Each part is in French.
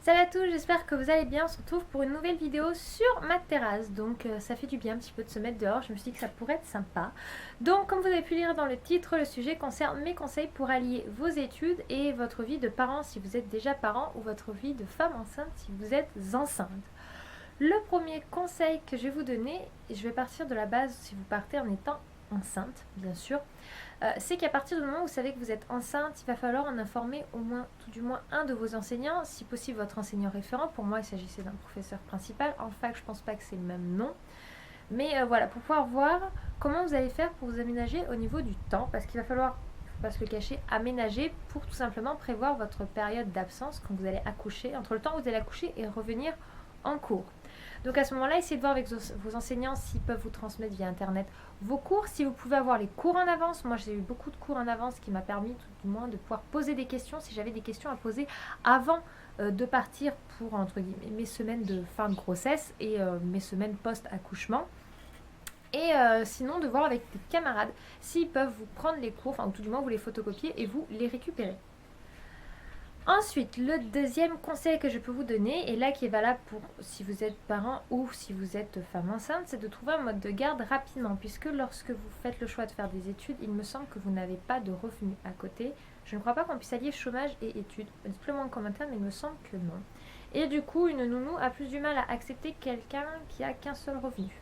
Salut à tous, j'espère que vous allez bien. On se retrouve pour une nouvelle vidéo sur ma terrasse. Donc ça fait du bien un petit peu de se mettre dehors. Je me suis dit que ça pourrait être sympa. Donc comme vous avez pu lire dans le titre, le sujet concerne mes conseils pour allier vos études et votre vie de parent si vous êtes déjà parent ou votre vie de femme enceinte si vous êtes enceinte. Le premier conseil que je vais vous donner, et je vais partir de la base si vous partez en étant enceinte, bien sûr, c'est qu'à partir du moment où vous savez que vous êtes enceinte, il va falloir en informer au moins, tout du moins, un de vos enseignants, si possible votre enseignant référent. Pour moi, il s'agissait d'un professeur principal. En fac, je pense pas que c'est le même nom. Mais voilà, pour pouvoir voir comment vous allez faire pour vous aménager au niveau du temps, parce qu'il va falloir, faut pas se le cacher, aménager pour tout simplement prévoir votre période d'absence quand vous allez accoucher, entre le temps où vous allez accoucher et revenir en cours. Donc à ce moment-là, essayez de voir avec vos enseignants s'ils peuvent vous transmettre via Internet vos cours, si vous pouvez avoir les cours en avance. Moi, j'ai eu beaucoup de cours en avance qui m'a permis tout du moins de pouvoir poser des questions si j'avais des questions à poser avant de partir pour, entre guillemets, mes semaines de fin de grossesse et mes semaines post-accouchement. Et sinon, de voir avec des camarades s'ils peuvent vous prendre les cours, enfin, ou tout du moins vous les photocopier et vous les récupérer. Ensuite, le deuxième conseil que je peux vous donner, et là qui est valable pour si vous êtes parent ou si vous êtes femme enceinte, c'est de trouver un mode de garde rapidement, puisque lorsque vous faites le choix de faire des études, il me semble que vous n'avez pas de revenus à côté. Je ne crois pas qu'on puisse allier chômage et études. Dites-le moi en commentaire, mais il me semble que non. Et du coup, une nounou a plus du mal à accepter quelqu'un qui a qu'un seul revenu,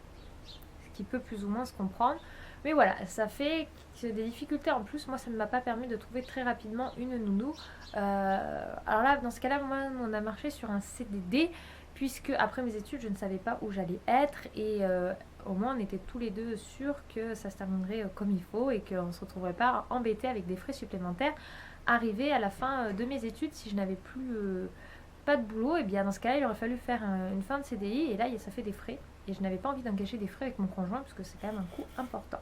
ce qui peut plus ou moins se comprendre. Mais voilà, ça fait des difficultés en plus. Moi, ça ne m'a pas permis de trouver très rapidement une nounou. Alors là, dans ce cas-là, moi, on a marché sur un CDD, puisque après mes études, je ne savais pas où j'allais être. Et au moins, on était tous les deux sûrs que ça se terminerait comme il faut et qu'on ne se retrouverait pas embêtés avec des frais supplémentaires arrivés à la fin de mes études si je n'avais plus pas de boulot. Et bien dans ce cas-là, il aurait fallu faire une fin de CDI. Et là, ça fait des frais. Et je n'avais pas envie d'engager des frais avec mon conjoint parce que c'est quand même un coût important.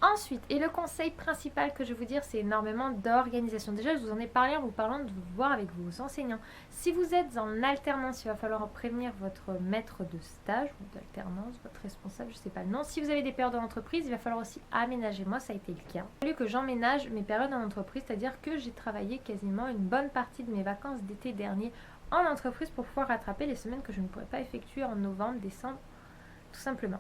Ensuite, et le conseil principal que je vais vous dire, c'est énormément d'organisation. Déjà, je vous en ai parlé en vous parlant de vous voir avec vos enseignants. Si vous êtes en alternance, il va falloir prévenir votre maître de stage ou d'alternance, votre responsable, je ne sais pas le nom. Si vous avez des périodes en entreprise, il va falloir aussi aménager. Moi, ça a été le cas. Il a fallu que j'emménage mes périodes en entreprise, c'est-à-dire que j'ai travaillé quasiment une bonne partie de mes vacances d'été dernier en entreprise pour pouvoir rattraper les semaines que je ne pourrais pas effectuer en novembre, décembre, tout simplement.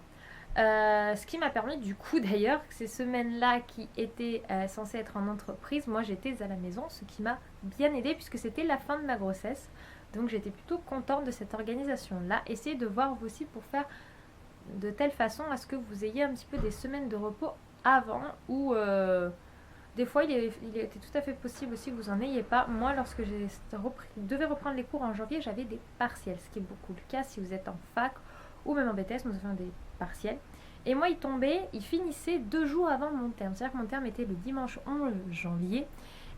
Ce qui m'a permis du coup d'ailleurs, ces semaines-là qui étaient censées être en entreprise, moi j'étais à la maison, ce qui m'a bien aidé puisque c'était la fin de ma grossesse. Donc j'étais plutôt contente de cette organisation-là. Essayez de voir vous aussi pour faire de telle façon à ce que vous ayez un petit peu des semaines de repos avant ou des fois il était tout à fait possible aussi que vous n'en ayez pas. Moi lorsque devais reprendre les cours en janvier, j'avais des partiels, ce qui est beaucoup le cas si vous êtes en fac ou même en BTS, nous avons des partiels. Et moi, il finissait 2 jours avant mon terme. C'est-à-dire que mon terme était le dimanche 11 janvier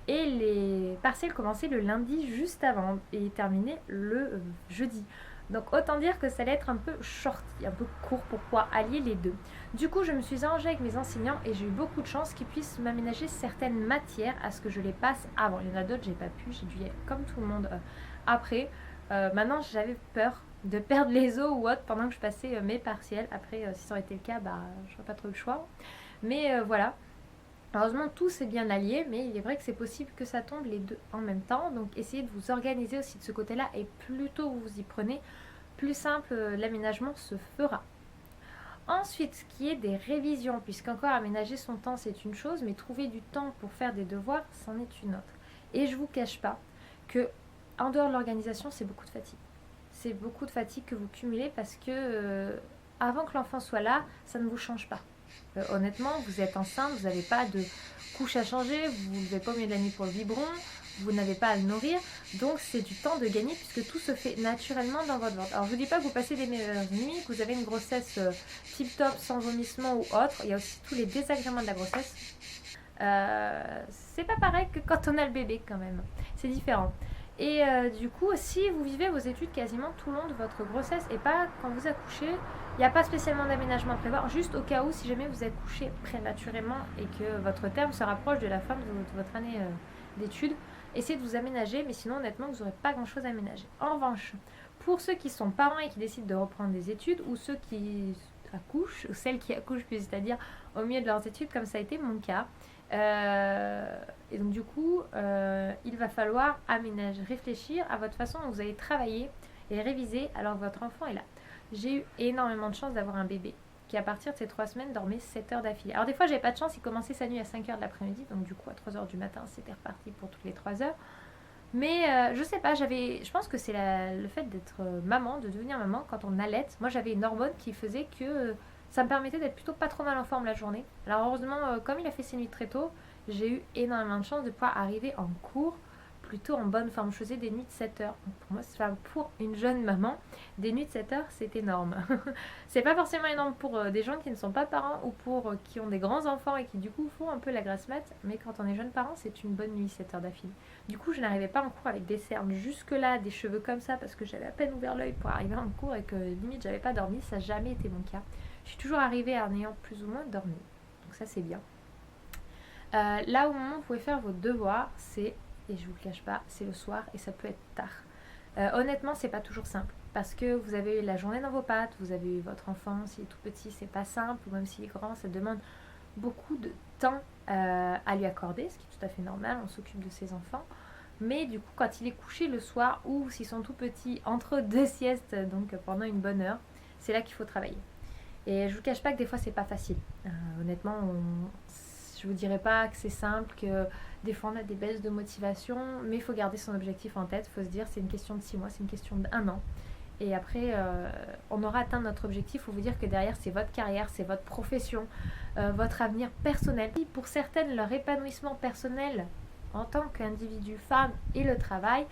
et les partiels commençaient le lundi juste avant et terminaient le jeudi. Donc autant dire que ça allait être un peu shorty, un peu court pour pouvoir allier les deux. Du coup, je me suis arrangée avec mes enseignants et j'ai eu beaucoup de chance qu'ils puissent m'aménager certaines matières à ce que je les passe avant. Il y en a d'autres, j'ai pas pu, j'ai dû y aller comme tout le monde après. Maintenant, j'avais peur de perdre les os ou autre pendant que je passais mes partiels. Après, si ça aurait été le cas, je n'aurais pas trop eu le choix. Mais voilà. Heureusement, tout s'est bien allié, mais il est vrai que c'est possible que ça tombe les deux en même temps. Donc, essayez de vous organiser aussi de ce côté-là. Et plus tôt vous vous y prenez, plus simple l'aménagement se fera. Ensuite, ce qui est des révisions, puisqu'encore aménager son temps, c'est une chose, mais trouver du temps pour faire des devoirs, c'en est une autre. Et je ne vous cache pas que, en dehors de l'organisation, c'est beaucoup de fatigue. C'est beaucoup de fatigue que vous cumulez parce que avant que l'enfant soit là, ça ne vous change pas. Honnêtement, vous êtes enceinte, vous n'avez pas de couche à changer, vous ne levez pas au milieu de la nuit pour le biberon, vous n'avez pas à le nourrir, donc c'est du temps de gagner puisque tout se fait naturellement dans votre ventre. Alors je ne vous dis pas que vous passez des meilleures nuits, que vous avez une grossesse tip-top sans vomissement ou autre, il y a aussi tous les désagréments de la grossesse. C'est pas pareil que quand on a le bébé quand même, c'est différent. Et du coup, si vous vivez vos études quasiment tout le long de votre grossesse et pas quand vous accouchez, il n'y a pas spécialement d'aménagement à prévoir, juste au cas où si jamais vous accouchez prématurément et que votre terme se rapproche de la fin de votre année d'études, essayez de vous aménager, mais sinon honnêtement vous n'aurez pas grand chose à aménager. En revanche, pour ceux qui sont parents et qui décident de reprendre des études, ou ceux qui accouchent, ou celles qui accouchent, c'est-à-dire au milieu de leurs études, comme ça a été mon cas, Et donc du coup, il va falloir réfléchir à votre façon dont vous allez travailler et réviser alors que votre enfant est là. J'ai eu énormément de chance d'avoir un bébé qui à partir de ces 3 semaines dormait 7 heures d'affilée. Alors des fois j'avais pas de chance, il commençait sa nuit à 5 heures de l'après-midi, donc du coup à 3 heures du matin c'était reparti pour toutes les 3 heures. Mais je sais pas, je pense que c'est le fait d'être maman, de devenir maman quand on allait. Moi j'avais une hormone qui faisait que ça me permettait d'être plutôt pas trop mal en forme la journée. Alors heureusement, comme il a fait ses nuits très tôt, j'ai eu énormément de chance de pouvoir arriver en cours plutôt en bonne forme. Je faisais des nuits de 7 heures. Donc pour moi, pour une jeune maman, des nuits de 7 heures, c'est énorme. C'est pas forcément énorme pour des gens qui ne sont pas parents ou pour qui ont des grands enfants et qui du coup font un peu la grasse mat. Mais quand on est jeune parent, c'est une bonne nuit, 7 heures d'affilée. Du coup, je n'arrivais pas en cours avec des cernes jusque-là, des cheveux comme ça, parce que j'avais à peine ouvert l'œil pour arriver en cours et que limite j'avais pas dormi. Ça n'a jamais été mon cas. Je suis toujours arrivée en ayant plus ou moins dormi. Donc ça, c'est bien. Là, au moment où vous pouvez faire vos devoirs, c'est, et je vous le cache pas, c'est le soir et ça peut être tard. Honnêtement, c'est pas toujours simple parce que vous avez la journée dans vos pattes, vous avez eu votre enfant, s'il est tout petit, c'est pas simple, ou même s'il est grand, ça demande beaucoup de temps à lui accorder, ce qui est tout à fait normal, on s'occupe de ses enfants. Mais du coup, quand il est couché le soir ou s'ils sont tout petits, entre deux siestes, donc pendant une bonne heure, c'est là qu'il faut travailler. Et je vous cache pas que des fois, c'est pas facile. Honnêtement, je vous dirais pas que c'est simple, que des fois on a des baisses de motivation, mais il faut garder son objectif en tête. Il faut se dire c'est une question de 6 mois, c'est une question d'1 an. Et après, on aura atteint notre objectif. Il faut vous dire que derrière, c'est votre carrière, c'est votre profession, votre avenir personnel. Pour certaines, leur épanouissement personnel en tant qu'individu femme et le travail,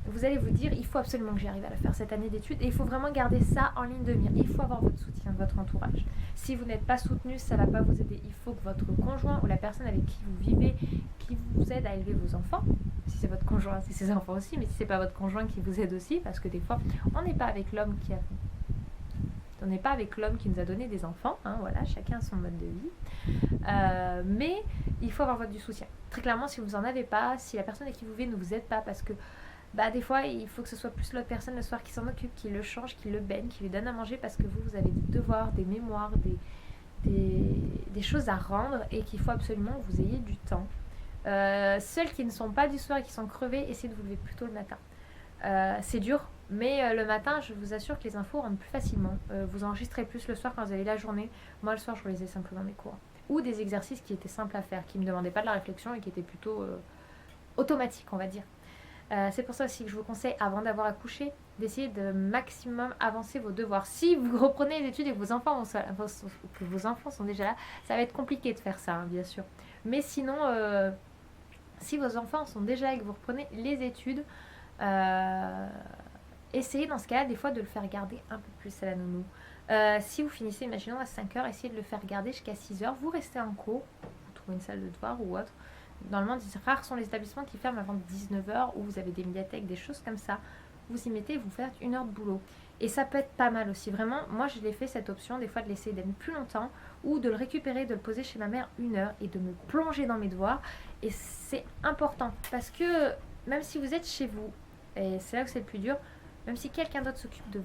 vous allez vous dire il faut absolument que j'y arrive à la faire cette année d'études et il faut vraiment garder ça en ligne de mire. Il faut avoir votre soutien de votre entourage. Si vous n'êtes pas soutenu, ça ne va pas vous aider. Il faut que votre conjoint ou la personne avec qui vous vivez, qui vous aide à élever vos enfants, si c'est votre conjoint, c'est ses enfants aussi, mais si c'est pas votre conjoint qui vous aide aussi, parce que des fois on n'est pas avec l'homme qui nous a donné des enfants, hein, voilà, chacun a son mode de vie. Mais il faut avoir du soutien. Très clairement, si vous n'en avez pas, si la personne avec qui vous vivez ne vous aide pas, parce que des fois, il faut que ce soit plus l'autre personne le soir qui s'en occupe, qui le change, qui le baigne, qui lui donne à manger, parce que vous avez des devoirs, des mémoires, des choses à rendre et qu'il faut absolument que vous ayez du temps. Celles qui ne sont pas du soir et qui sont crevées, essayez de vous lever plus tôt le matin. C'est dur, mais le matin, je vous assure que les infos rentrent plus facilement. Vous enregistrez plus le soir quand vous avez la journée. Moi, le soir, je relisais simplement mes cours. Ou des exercices qui étaient simples à faire, qui ne me demandaient pas de la réflexion et qui étaient plutôt automatiques, on va dire. C'est pour ça aussi que je vous conseille, avant d'avoir accouché, d'essayer de maximum avancer vos devoirs. Si vous reprenez les études et que vos enfants sont déjà là, ça va être compliqué de faire ça, hein, bien sûr. Mais sinon, si vos enfants sont déjà là et que vous reprenez les études, essayez dans ce cas-là des fois de le faire garder un peu plus à la nounou. Si vous finissez, imaginons à 5 heures, essayez de le faire garder jusqu'à 6 heures. Vous restez en cours, vous trouvez une salle de devoir ou autre. Normalement, rares sont les établissements qui ferment avant 19h où vous avez des médiathèques, des choses comme ça. Vous y mettez et vous faites 1 heure de boulot. Et ça peut être pas mal aussi. Vraiment, moi, je l'ai fait cette option, des fois de laisser d'être plus longtemps ou de le récupérer, de le poser chez ma mère 1 heure et de me plonger dans mes devoirs. Et c'est important parce que même si vous êtes chez vous, et c'est là où c'est le plus dur, même si quelqu'un d'autre s'occupe du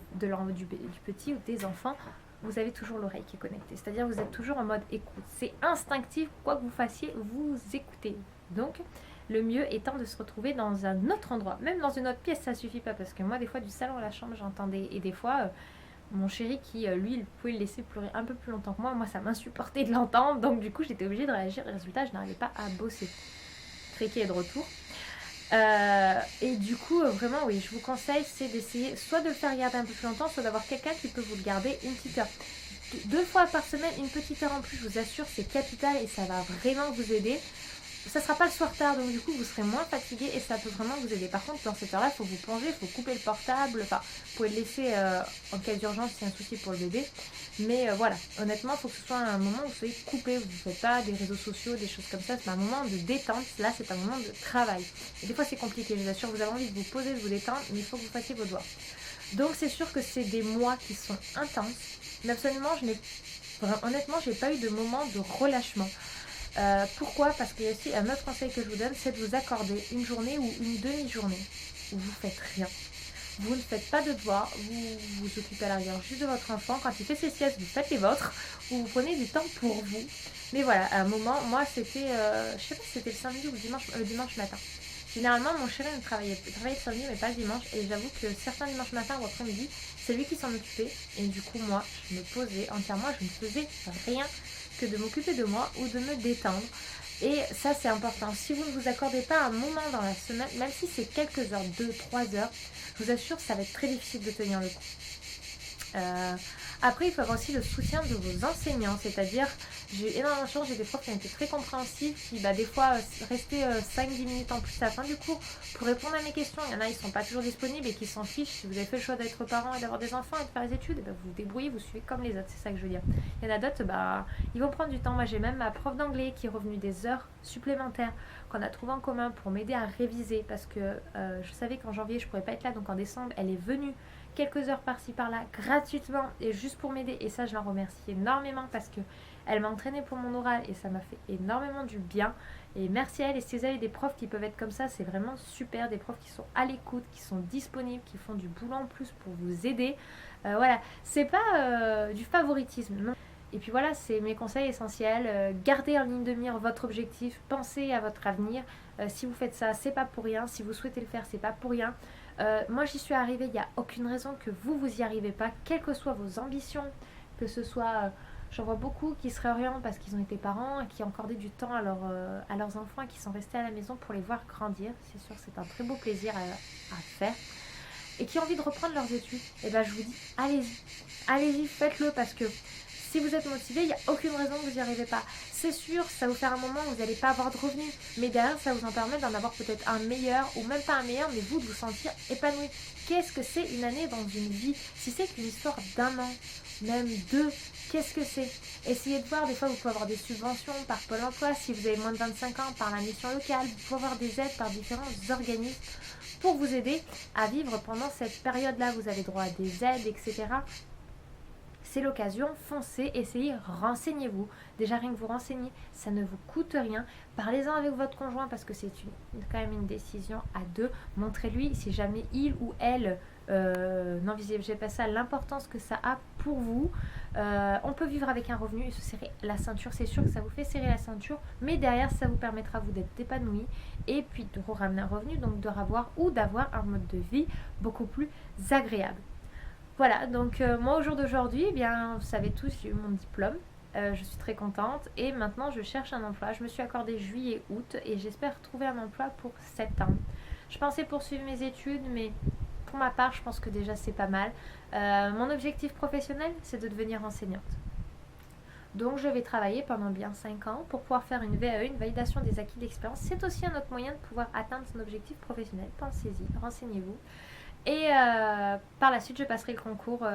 petit ou des enfants, vous avez toujours l'oreille qui est connectée. C'est-à-dire vous êtes toujours en mode écoute. C'est instinctif, quoi que vous fassiez, vous écoutez. Donc, le mieux étant de se retrouver dans un autre endroit. Même dans une autre pièce, ça suffit pas. Parce que moi, des fois, du salon à la chambre, j'entendais. Et des fois, mon chéri qui, lui, il pouvait le laisser pleurer un peu plus longtemps que moi. Moi, ça m'insupportait de l'entendre. Donc, du coup, j'étais obligée de réagir. Résultat, je n'arrivais pas à bosser. Tréquet est de retour. Et du coup, vraiment, oui, je vous conseille, c'est d'essayer soit de le faire garder un peu plus longtemps, soit d'avoir quelqu'un qui peut vous le garder une petite heure. 2 fois par semaine, une petite heure en plus, je vous assure, c'est capital et ça va vraiment vous aider. Ça sera pas le soir tard, donc du coup, vous serez moins fatigué et ça peut vraiment vous aider. Par contre, dans cette heure-là, il faut vous plonger, il faut couper le portable. Enfin, vous pouvez le laisser en cas d'urgence s'il y a un souci pour le bébé. Mais voilà, honnêtement, il faut que ce soit un moment où vous soyez coupé. Vous ne faites pas des réseaux sociaux, des choses comme ça. C'est un moment de détente. Là, c'est un moment de travail. Et des fois, c'est compliqué. Je vous assure, vous avez envie de vous poser, de vous détendre, mais il faut que vous fassiez vos devoirs. Donc, c'est sûr que c'est des mois qui sont intenses. Mais absolument, honnêtement, j'ai pas eu de moment de relâchement. Pourquoi? Parce qu'il y a aussi un autre conseil que je vous donne, c'est de vous accorder une journée ou une demi-journée où vous faites rien. vous ne faites pas de devoirs, vous vous occupez à la rigueur juste de votre enfant. Quand il fait ses siestes, vous faites les vôtres, ou vous prenez du temps pour vous. Mais voilà, à un moment, moi c'était, je sais pas si c'était le samedi ou le dimanche matin. Généralement, mon chéri travaillait le samedi, mais pas le dimanche. Et j'avoue que certains dimanches matin ou après-midi, c'est lui qui s'en occupait. Et du coup, moi, je me posais entièrement, je ne faisais rien que de m'occuper de moi ou de me détendre. Et ça, c'est important. Si vous ne vous accordez pas un moment dans la semaine, même si c'est quelques heures, 2, 3 heures, je vous assure, ça va être très difficile de tenir le coup. Après, il faut avoir aussi le soutien de vos enseignants, c'est-à-dire, j'ai énormément de chance, j'ai des profs qui ont été très compréhensifs, qui des fois restaient 5-10 minutes en plus à la fin du cours pour répondre à mes questions. Il y en a, ils ne sont pas toujours disponibles et qui s'en fichent. Si vous avez fait le choix d'être parent et d'avoir des enfants et de faire les études, vous vous débrouillez, vous suivez comme les autres, c'est ça que je veux dire. Il y en a d'autres, ils vont prendre du temps. Moi, j'ai même ma prof d'anglais qui est revenue des heures supplémentaires qu'on a trouvé en commun pour m'aider à réviser parce que je savais qu'en janvier, je ne pourrais pas être là, donc en décembre, elle est venue quelques heures par-ci par-là gratuitement et juste pour m'aider, et ça je l'en remercie énormément parce que elle m'a entraînée pour mon oral et ça m'a fait énormément du bien, et merci à elle. Et si vous avez des profs qui peuvent être comme ça, c'est vraiment super, des profs qui sont à l'écoute, qui sont disponibles, qui font du boulot en plus pour vous aider. Voilà, c'est pas du favoritisme, non. Et puis voilà, c'est mes conseils essentiels. Gardez en ligne de mire votre objectif, pensez à votre avenir. Si vous faites ça, c'est pas pour rien. Si vous souhaitez le faire, c'est pas pour rien. Moi j'y suis arrivée, il n'y a aucune raison que vous y arrivez pas, quelles que soient vos ambitions, que ce soit, j'en vois beaucoup qui se réorientent parce qu'ils ont été parents et qui ont accordé du temps à leurs enfants et qui sont restés à la maison pour les voir grandir. C'est sûr, c'est un très beau plaisir à faire. Et qui ont envie de reprendre leurs études, et je vous dis, allez-y, faites-le, parce que si vous êtes motivé, il n'y a aucune raison que vous n'y arrivez pas. C'est sûr, ça va vous faire un moment où vous n'allez pas avoir de revenus, mais derrière, ça vous en permet d'en avoir peut-être un meilleur, ou même pas un meilleur, mais vous de vous sentir épanoui. Qu'est-ce que c'est une année dans une vie? Si c'est qu'une histoire d'un an, même 2, qu'est-ce que c'est? Essayez de voir, des fois vous pouvez avoir des subventions par Pôle emploi, si vous avez moins de 25 ans, par la mission locale, vous pouvez avoir des aides par différents organismes pour vous aider à vivre pendant cette période-là. Vous avez droit à des aides, etc. C'est l'occasion, foncez, essayez, renseignez-vous. Déjà rien que vous renseigner, ça ne vous coûte rien. Parlez-en avec votre conjoint parce que c'est quand même une décision à deux. Montrez-lui si jamais il ou elle n'envisagez pas ça, l'importance que ça a pour vous. On peut vivre avec un revenu et se serrer la ceinture, c'est sûr que ça vous fait serrer la ceinture, mais derrière ça vous permettra vous d'être épanoui et puis de vous ramener un revenu, donc de avoir ou d'avoir un mode de vie beaucoup plus agréable. Voilà, donc moi au jour d'aujourd'hui, eh bien, vous savez tous, j'ai eu mon diplôme, je suis très contente et maintenant je cherche un emploi. Je me suis accordé juillet, août et j'espère trouver un emploi pour septembre. Je pensais poursuivre mes études, mais pour ma part, je pense que déjà c'est pas mal. Mon objectif professionnel, c'est de devenir enseignante. Donc je vais travailler pendant bien 5 ans pour pouvoir faire une VAE, une validation des acquis d'expérience. C'est aussi un autre moyen de pouvoir atteindre son objectif professionnel. Pensez-y, renseignez-vous. Et par la suite, je passerai le concours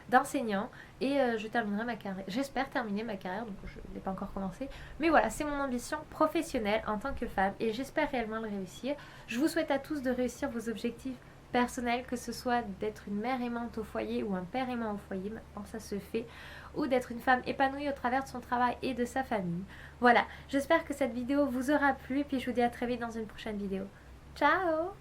d'enseignant et je terminerai ma carrière. J'espère terminer ma carrière, donc je ne l'ai pas encore commencé. Mais voilà, c'est mon ambition professionnelle en tant que femme et j'espère réellement le réussir. Je vous souhaite à tous de réussir vos objectifs personnels, que ce soit d'être une mère aimante au foyer ou un père aimant au foyer, maintenant ça se fait, ou d'être une femme épanouie au travers de son travail et de sa famille. Voilà, j'espère que cette vidéo vous aura plu et puis je vous dis à très vite dans une prochaine vidéo. Ciao!